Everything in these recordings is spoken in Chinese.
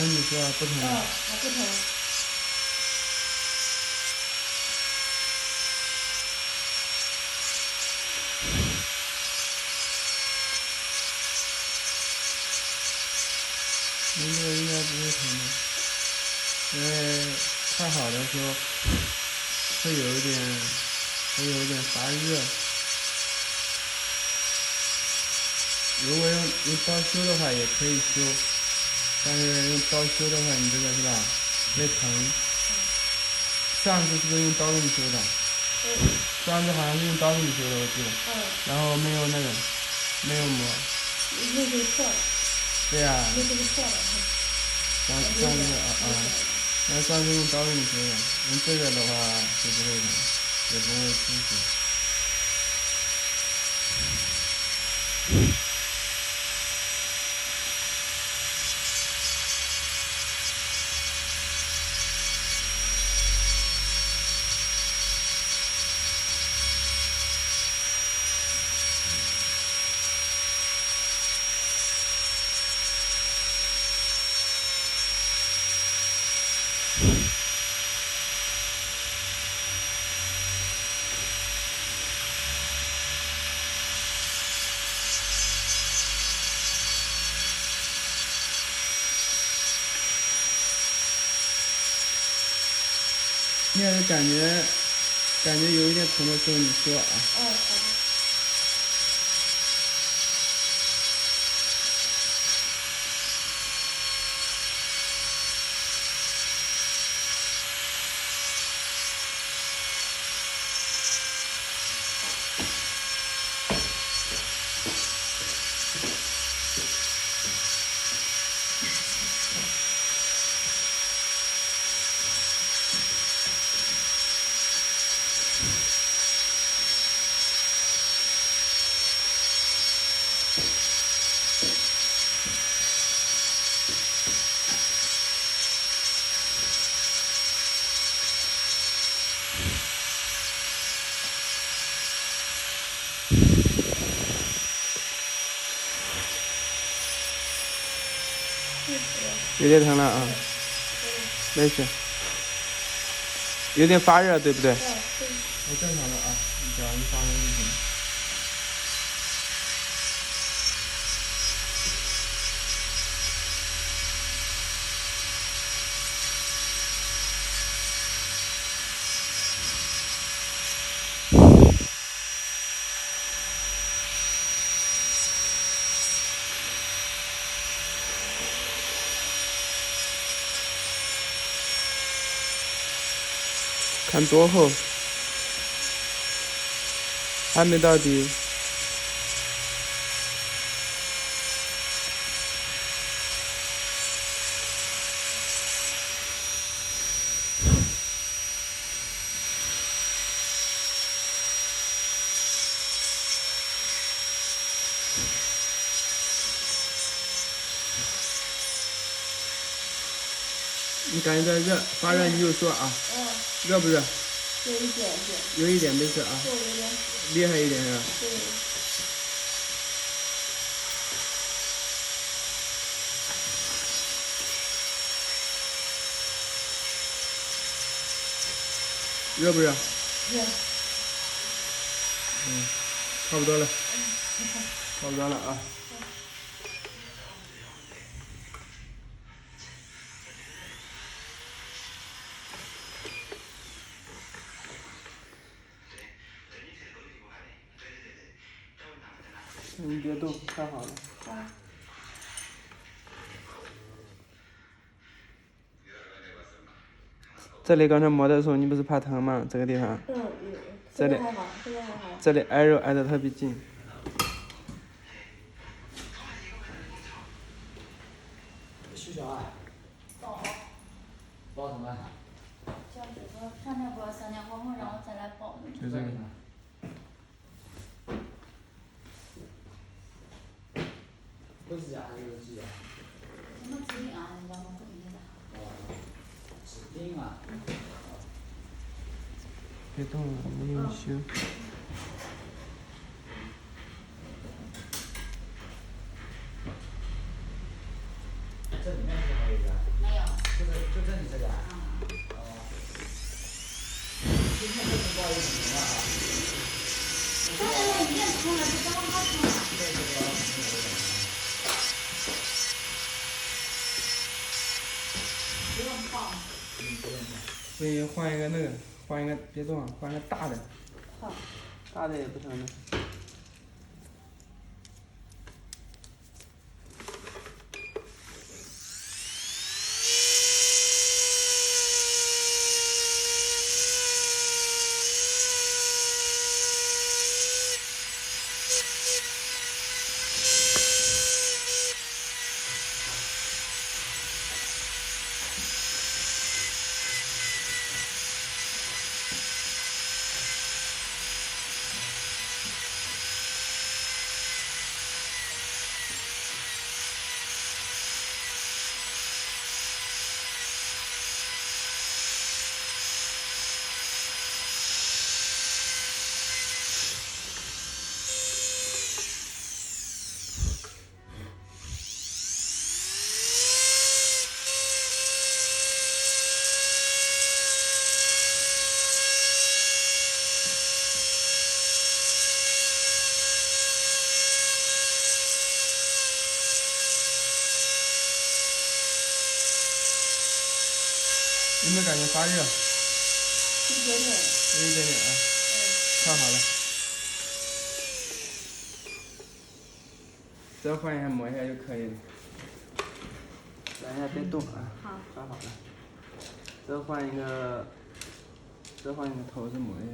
你说不同的。还不同。您这个应该不会疼的，因为快好的时候会有一点发热。如果用刀修的话也可以修，但是用刀修的话，你这个是吧，会疼。上次是不是用刀给你修的？上次好像是用刀给你修的，我记得。然后没有磨。那是错的。对呀。那是错的。上次用刀给你修的，用这个的话就不会疼，也不会出血。你要是感觉有一点疼的时候，你说啊。好的。有点疼了啊。没事。有点发热，对不对？正常的啊，你只要一发热就行。看多厚，还没到底。你感觉到热，发热你就说啊。热不热？有一点点。有一点没事啊。厉害一点是吧？对。热不热？热。差不多了。差不多了啊。你别动，看好了。这里刚才磨的时候，你不是怕疼吗？这个地方。这里还好，这里挨肉挨得特别近。徐小爱。报什么？叫这个3点过3点过后让我再来报。就这个。不是假还是假？什么指令啊？人家我不明白。指定啊。别动了，我给你修。这里面是位置？没有。就这你这个。嗯。哦。今天这是报一个什么啊？当然了，你也冲了，就刚刚他冲了。这个不用放。不用放。所以换一个那个，换一个别动啊，换个大的，好，大的也不成的。有没有感觉发热？一点点。有一点点啊，快好了。再换一下磨一下就可以了。等一下别动啊。好。快好了。再换一个头子磨一下。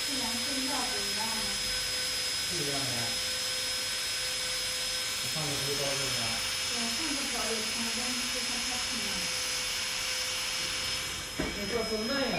这两声道不一样吗？不一样的呀。你上次不是高这个吗？我上次找有冲，但是这下太冲了。你这是嫩呀。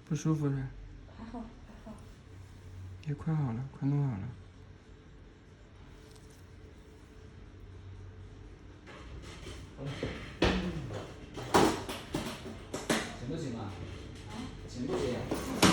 不舒服是？还好，还好。也快好了，快弄好了。行不行啊？行不行？